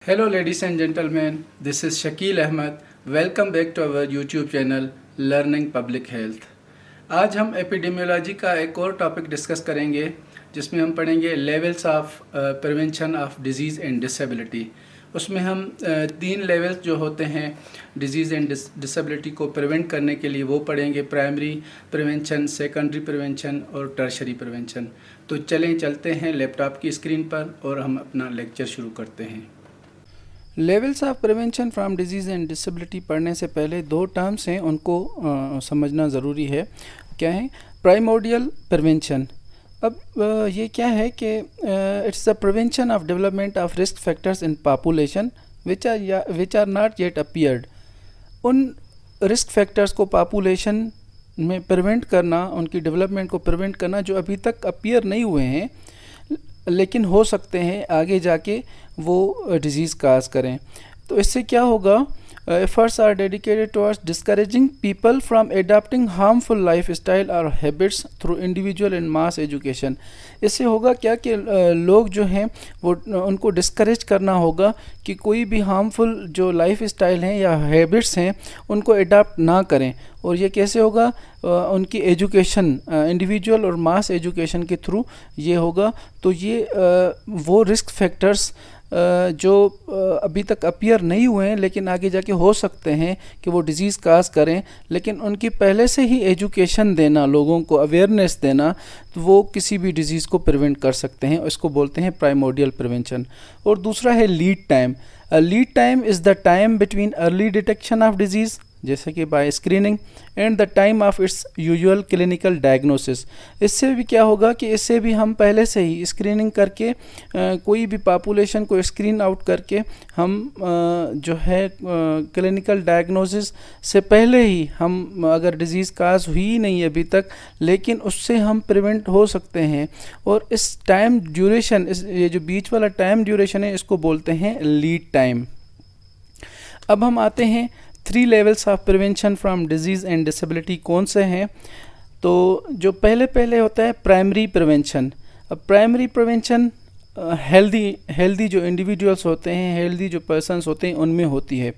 Hello, ladies and gentlemen. This is Shakil Ahmed. Welcome back to our YouTube channel Learning Public Health. आज हम epidemiology का एक और topic discuss करेंगे जिसमें हम पढ़ेंगे levels of prevention of disease and disability. उसमें हम तीन लेवल्स जो होते हैं डिजीज़ एंड डिसेबिलिटी को प्रिवेंट करने के लिए वो पढ़ेंगे, प्राइमरी प्रिवेंशन, सेकेंडरी प्रिवेंशन और टर्शरी प्रिवेंशन। तो चलते हैं लैपटॉप की स्क्रीन पर और हम अपना लेक्चर शुरू करते हैं। Levels of prevention from disease and disability पढ़ने से पहले दो टर्म्स हैं, उनको समझना ज़रूरी है। क्या है? Primordial prevention. अब ये क्या है कि it's the prevention of development of risk factors in population which are not yet appeared. उन रिस्क फैक्टर्स को पॉपुलेशन में प्रिवेंट करना, उनकी डेवलपमेंट को प्रिवेंट करना जो अभी तक अपीयर नहीं हुए हैं लेकिन हो सकते हैं आगे जाके वो डिज़ीज़ काज करें। तो इससे क्या होगा? Efforts are dedicated towards discouraging people from adopting harmful lifestyle और habits through individual and mass education. इससे होगा क्या कि लोग जो हैं वो उनको डिस्करेज करना होगा कि कोई भी हार्मफुल जो लाइफ स्टाइल हैं या हैबिट्स हैं उनको एडॉप्ट ना करें। और ये कैसे होगा? उनकी एजुकेशन, इंडिविजुअल और मास एजुकेशन के थ्रू ये होगा। तो ये वो रिस्क फैक्टर्स जो अभी तक अपीयर नहीं हुए हैं लेकिन आगे जाके हो सकते हैं कि वो डिज़ीज़ काज करें, लेकिन उनकी पहले से ही एजुकेशन देना, लोगों को अवेयरनेस देना, तो वो किसी भी डिज़ीज़ को प्रिवेंट कर सकते हैं। इसको बोलते हैं प्राइमोर्डियल प्रिवेंशन। और दूसरा है lead time. Lead time is the time between early detection of disease जैसे कि by screening and the time of its usual clinical diagnosis. इससे भी क्या होगा कि इससे भी हम पहले से ही स्क्रीनिंग करके कोई भी पॉपुलेशन को स्क्रीन आउट करके हम जो है क्लिनिकल डायग्नोसिस से पहले ही हम अगर डिज़ीज़ काज हुई नहीं अभी तक लेकिन उससे हम प्रिवेंट हो सकते हैं। और इस टाइम ड्यूरेशन, ये जो बीच वाला टाइम ड्यूरेशन है इसको बोलते हैं लीड टाइम। अब हम आते हैं 3 levels of prevention from disease and disability कौन से हैं? तो जो पहले होता है प्राइमरी प्रिवेंशन। अब प्राइमरी प्रिवेंशन हेल्दी जो इंडिविजुअल्स होते हैं, हेल्दी जो पर्सन्स होते हैं उनमें होती है।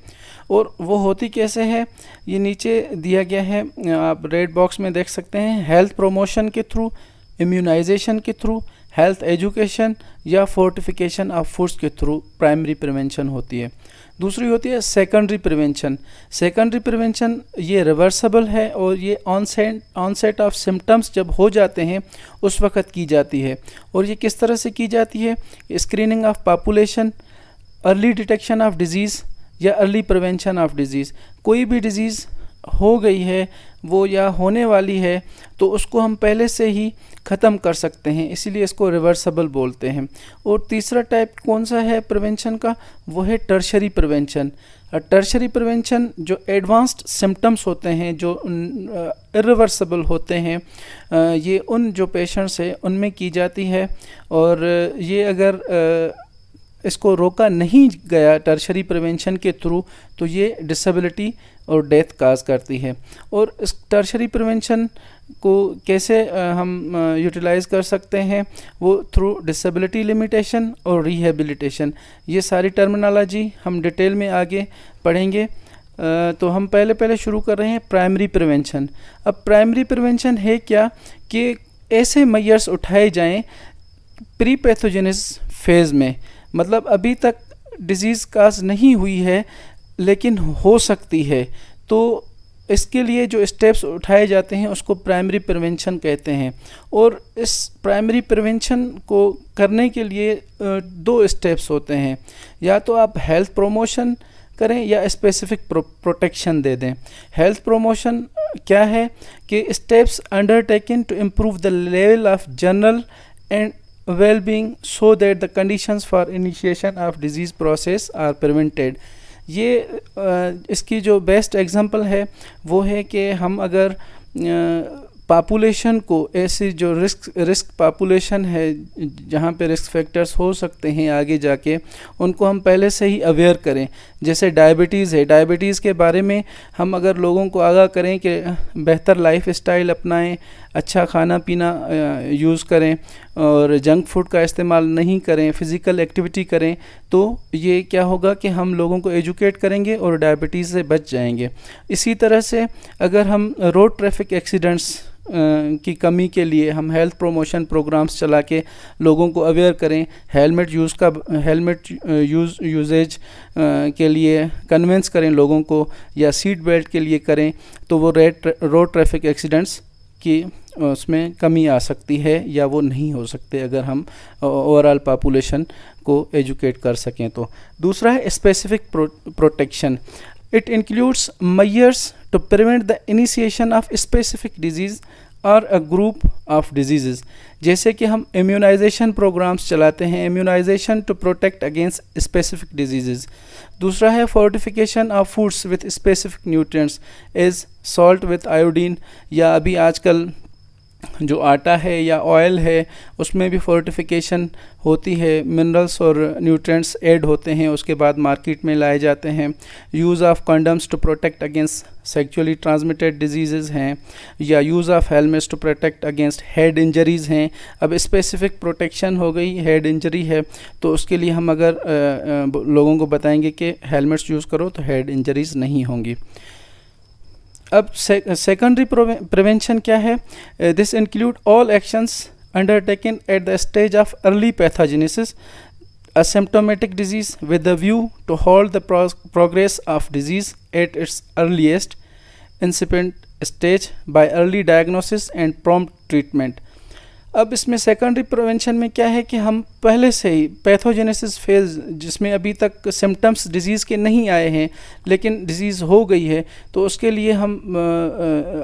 और वो होती कैसे है? ये नीचे दिया गया है, आप रेड बॉक्स में देख सकते हैं। हेल्थ प्रोमोशन के थ्रू, इम्यूनाइजेशन के थ्रू, हेल्थ एजुकेशन या फोर्टिफिकेशन ऑफ फूड्स के थ्रू प्राइमरी प्रिवेंशन होती है। दूसरी होती है सेकेंडरी प्रिवेंशन। सेकेंडरी प्रिवेंशन ये रिवर्सिबल है और ये ऑनसेट ऑफ सिम्टम्स जब हो जाते हैं उस वक़्त की जाती है। और ये किस तरह से की जाती है? Screening of population, early detection of disease या अर्ली प्रिवेंशन ऑफ डिज़ीज़। कोई भी डिज़ीज़ हो गई है वो या होने वाली है तो उसको हम पहले से ही ख़त्म कर सकते हैं, इसीलिए इसको रिवर्सिबल बोलते हैं। और तीसरा टाइप कौन सा है प्रिवेंशन का? वो है टर्शरी प्रिवेंशन। टर्शरी प्रिवेंशन जो एडवांस्ड सिम्टम्स होते हैं, जो इरिवर्सिबल होते हैं, ये उन जो पेशेंट्स हैं उनमें की जाती है। और ये अगर इसको रोका नहीं गया टर्शरी प्रिवेंशन के थ्रू तो ये डिसेबिलिटी और डेथ काज करती है। और इस टर्शरी प्रिवेंशन को कैसे हम यूटिलाइज़ कर सकते हैं? वो थ्रू डिसेबिलिटी लिमिटेशन और रिहेबिलिटेशन। ये सारी टर्मिनोलॉजी हम डिटेल में आगे पढ़ेंगे। तो हम पहले शुरू कर रहे हैं प्राइमरी प्रिवेंशन। अब प्राइमरी प्रिवेंशन है क्या कि ऐसे मेजर्स उठाए जाएं प्री पैथोजेनिस फेज़ में, मतलब अभी तक डिज़ीज़ काज नहीं हुई है लेकिन हो सकती है, तो इसके लिए जो स्टेप्स उठाए जाते हैं उसको प्राइमरी प्रिवेंशन कहते हैं। और इस प्राइमरी प्रिवेंशन को करने के लिए 2 स्टेप्स होते हैं, या तो आप हेल्थ प्रोमोशन करें या स्पेसिफिक प्रोटेक्शन दे दें। हेल्थ प्रोमोशन क्या है कि steps undertaken to improve the level of general and well-being so that the conditions for initiation of disease process are prevented। ये इसकी जो बेस्ट एग्जांपल है वो है कि हम अगर पॉपुलेशन को, ऐसी जो रिस्क पॉपुलेशन है जहाँ पे रिस्क फैक्टर्स हो सकते हैं आगे जाके, उनको हम पहले से ही अवेयर करें। जैसे डायबिटीज़ है, डायबिटीज़ के बारे में हम अगर लोगों को आगाह करें कि बेहतर लाइफ स्टाइल अपनाएं, अच्छा खाना पीना यूज़ करें और जंक फूड का इस्तेमाल नहीं करें, फ़िज़िकल एक्टिविटी करें, तो ये क्या होगा कि हम लोगों को एजुकेट करेंगे और डायबिटीज़ से बच जाएंगे। इसी तरह से अगर हम रोड ट्रैफिक एक्सीडेंट्स की कमी के लिए हम हेल्थ प्रोमोशन प्रोग्राम्स चला के लोगों को अवेयर करें, हेलमेट यूजेज के लिए कन्विंस करें लोगों को, या सीट बेल्ट के लिए करें, तो वो रोड ट्रैफिक एक्सीडेंट्स की उसमें कमी आ सकती है या वो नहीं हो सकते अगर हम ओवरऑल पॉपुलेशन को एजुकेट कर सकें तो। दूसरा है specific protection. It includes measures to prevent the initiation of specific disease or a group of diseases। जैसे कि हम इम्यूनाइजेशन प्रोग्राम्स चलाते हैं, immunisation to protect against specific disease. दूसरा है fortification of foods with specific nutrients as salt with iodine, या अभी आजकल जो आटा है या ऑयल है उसमें भी फोर्टिफिकेशन होती है, मिनरल्स और न्यूट्रिएंट्स ऐड होते हैं, उसके बाद मार्केट में लाए जाते हैं। Use of condoms to protect against sexually transmitted diseases हैं, या use of helmets to protect against head injuries हैं। अब स्पेसिफिक प्रोटेक्शन हो गई, हेड इंजरी है तो उसके लिए हम अगर लोगों को बताएंगे कि हेलमेट्स यूज़ करो तो हेड इंजरीज़ नहीं होंगी। अब सेकेंडरी प्रिवेंशन क्या है? This include all actions undertaken at the stage of early pathogenesis asymptomatic disease with the view to halt the progress of disease at its earliest incipient stage by early diagnosis and prompt treatment। अब इसमें secondary prevention में क्या है कि हम पहले से ही pathogenesis phase, जिसमें अभी तक सिम्टम्स डिज़ीज़ के नहीं आए हैं लेकिन डिज़ीज़ हो गई है, तो उसके लिए हम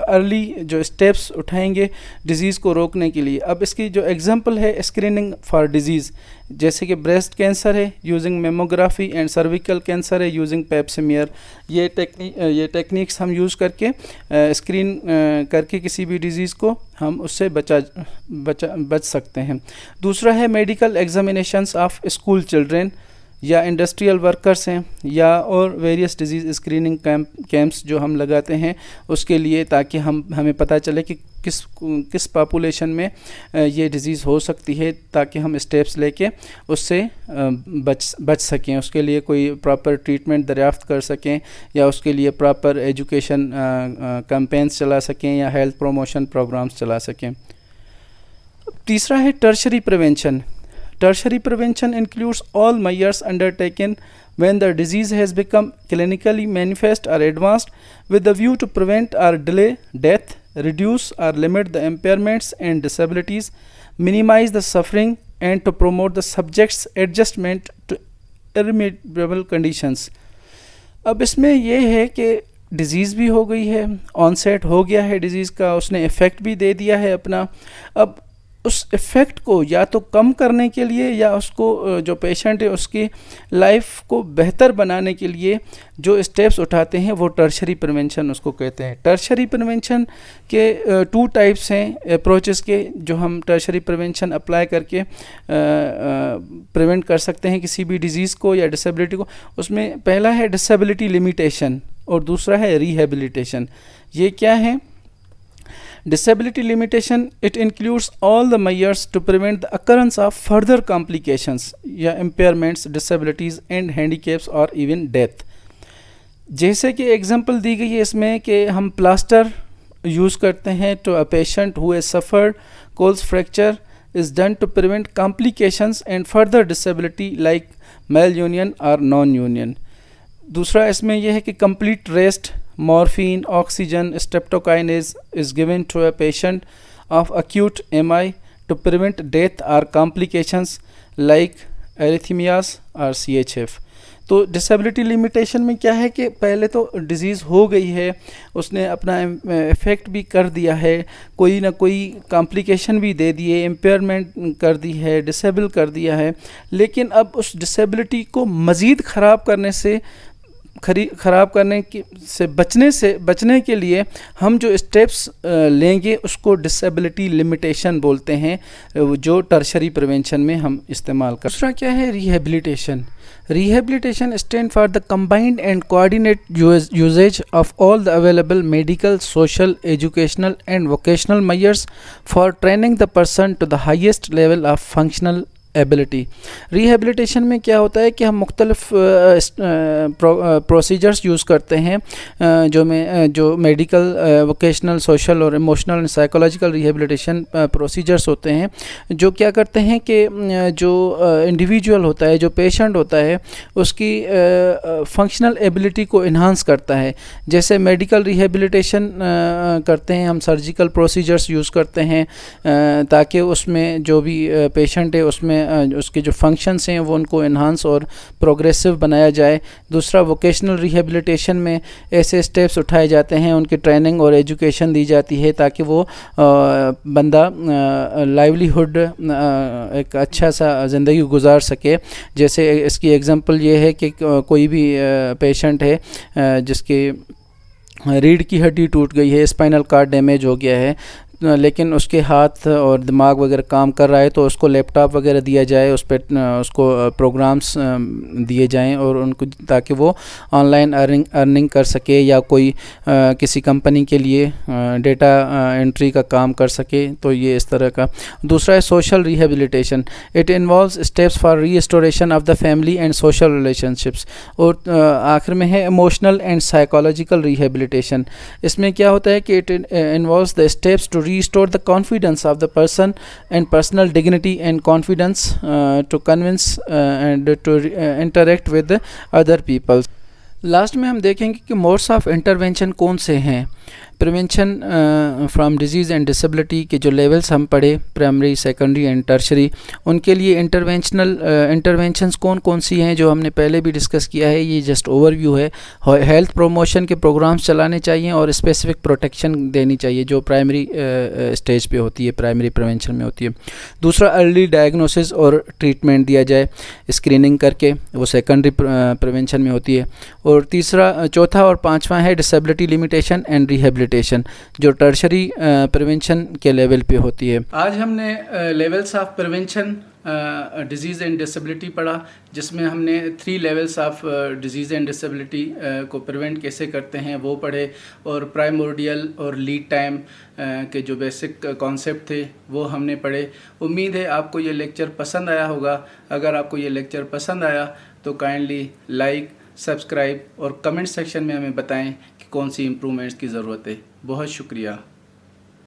अर्ली जो स्टेप्स उठाएंगे डिज़ीज़ को रोकने के लिए। अब इसकी जो एग्जांपल है स्क्रीनिंग फॉर डिज़ीज़, जैसे कि ब्रेस्ट कैंसर है using mammography and cervical cancer है यूजिंग पेप्सिमियर। ये टेक्निक्स हम यूज़ करके स्क्रीन करके किसी भी डिज़ीज़ को हम उससे बच सकते हैं। दूसरा है medical examinations of school children या इंडस्ट्रियल वर्कर्स हैं, या और वेरियस डिजीज़ स्क्रीनिंग कैंप्स जो हम लगाते हैं उसके लिए, ताकि हमें पता चले कि किस पॉपुलेशन में ये डिज़ीज़ हो सकती है, ताकि हम स्टेप्स लेके उससे बच सकें, उसके लिए कोई प्रॉपर ट्रीटमेंट दरियाफ्त कर सकें, या उसके लिए प्रॉपर एजुकेशन कैंपेन्स चला सकें या हेल्थ प्रोमोशन प्रोग्राम्स चला सकें। तीसरा है tertiary prevention. Tertiary prevention includes all measures undertaken when the disease has become clinically manifest or advanced with the view to prevent or delay death, reduce or limit the impairments and disabilities, minimize the suffering and to promote the subject's adjustment to irremediable conditions। अब इसमें यह है कि disease भी हो गई है, onset हो गया है डिज़ीज़ का, उसने इफ़ेक्ट भी दे दिया है अपना। अब उस इफ़ेक्ट को या तो कम करने के लिए या उसको जो पेशेंट है उसकी लाइफ को बेहतर बनाने के लिए जो स्टेप्स उठाते हैं वो टर्शरी प्रिवेंशन उसको कहते हैं। टर्शरी प्रिवेंशन के 2 टाइप्स हैं अप्रोचेस के, जो हम टर्शरी प्रिवेंशन अप्लाई करके प्रिवेंट कर सकते हैं किसी भी डिज़ीज़ को या डिसेबिलिटी को। उसमें पहला है डिसेबिलिटी लिमिटेशन और दूसरा है रिहेबिलिटेशन। ये क्या है? Disability limitation, it includes all the measures to prevent the occurrence of further complications या impairments, disabilities and handicaps or even death। जैसे कि एग्जांपल दी गई है इसमें कि हम प्लास्टर यूज़ करते हैं to a patient who has suffered Colles fracture is done to prevent complications and further disability like malunion or non-union। दूसरा इसमें यह है कि complete rest, morphine, oxygen, streptokinase is given to a patient of acute MI to prevent death or complications like arrhythmias or CHF। तो disability limitation में क्या है कि पहले तो डिज़ीज़ हो गई है, उसने अपना इफ़ेक्ट भी कर दिया है, कोई ना कोई कॉम्प्लिकेशन भी दे दिए, इम्पेयरमेंट कर दी है, डिसेबल कर दिया है, लेकिन अब उस डिसेबिलिटी को मज़ीद ख़राब करने से बचने के लिए हम जो स्टेप्स लेंगे उसको डिसेबिलिटी लिमिटेशन बोलते हैं, जो टर्शरी प्रिवेंशन में हम इस्तेमाल कर। दूसरा क्या है? Rehabilitation. Rehabilitation stands for the combined and coordinated usage of all the available medical, social, educational, and vocational measures for training the person to the highest level of functional ability. Rehabilitation में क्या होता है कि हम मुख्तलिफ procedures use करते हैं जो मेडिकल, वोकेशनल, सोशल और emotional and psychological rehabilitation procedures होते हैं, जो क्या करते हैं कि जो इंडिविजुअल होता है, जो पेशेंट होता है, उसकी फंक्शनल एबिलिटी को इन्हांस करता है। जैसे मेडिकल रिहेबिलिटेशन करते हैं हम, सर्जिकल प्रोसीजर्स यूज़ करते हैं ताकि उसमें जो भी पेशेंट है उसमें उसके जो फंक्शंस हैं वो उनको इन्हांस और प्रोग्रेसिव बनाया जाए। दूसरा, वोकेशनल रिहेबिलिटेशन में ऐसे स्टेप्स उठाए जाते हैं, उनकी ट्रेनिंग और एजुकेशन दी जाती है ताकि वो बंदा लाइवलीहुड एक अच्छा सा ज़िंदगी गुजार सके। जैसे इसकी एग्जांपल ये है कि कोई भी पेशेंट है जिसकी रीढ़ की हड्डी टूट गई है, स्पाइनल कार्ड डैमेज हो गया है, लेकिन उसके हाथ और दिमाग वगैरह काम कर रहा है, तो उसको लैपटॉप वगैरह दिया जाए, उस पर उसको प्रोग्राम्स दिए जाएं और उनको, ताकि वो ऑनलाइन अर्निंग कर सके या कोई किसी कंपनी के लिए डेटा एंट्री का काम कर सके। तो ये इस तरह का। दूसरा है social rehabilitation. It involves steps for restoration of the family and social relationships. और आखिर में है इमोशनल एंड साइकोलॉजिकल रिहेबिलिटेशन। इसमें क्या होता है कि it involves the steps to restore the confidence of the person and personal dignity and confidence to convince and to interact with the other people। Last में हम देखेंगे कि मोड्स ऑफ इंटरवेंशन कौन से हैं। Prevention from disease and disability के जो levels हम पढ़े, प्राइमरी, सेकेंडरी एंड टर्शरी, उनके लिए इंटरवेंशंस कौन कौन सी हैं जो हमने पहले भी डिस्कस किया है। ये जस्ट ओवरव्यू है। हेल्थ प्रोमोशन के प्रोग्राम्स चलाने चाहिए और स्पेसिफिक प्रोटेक्शन देनी चाहिए जो प्राइमरी स्टेज पे होती है, प्राइमरी प्रिवेंशन में होती है। दूसरा, अर्ली डायग्नोसिस और ट्रीटमेंट दिया जाए स्क्रीनिंग करके, वो सेकेंडरी प्रिवेंशन में होती है। और चौथा और पाँचवा है डिसेबिलिटी लिमिटेशन एंड रिहेबिलिटेशन, जो टर्शरी प्रिवेंशन के लेवल पे होती है। आज हमने levels of prevention disease and disability पढ़ा, जिसमें हमने 3 levels of disease and disability को प्रिवेंट कैसे करते हैं वो पढ़े, और प्राइमोर्डियल और लीड टाइम के जो बेसिक कॉन्सेप्ट थे वो हमने पढ़े। उम्मीद है आपको ये लेक्चर पसंद आया होगा। अगर आपको ये लेक्चर पसंद आया तो काइंडली लाइक, सब्सक्राइब और कमेंट सेक्शन में हमें बताएं कि कौन सी इम्प्रूवमेंट्स की ज़रूरत है। बहुत शुक्रिया।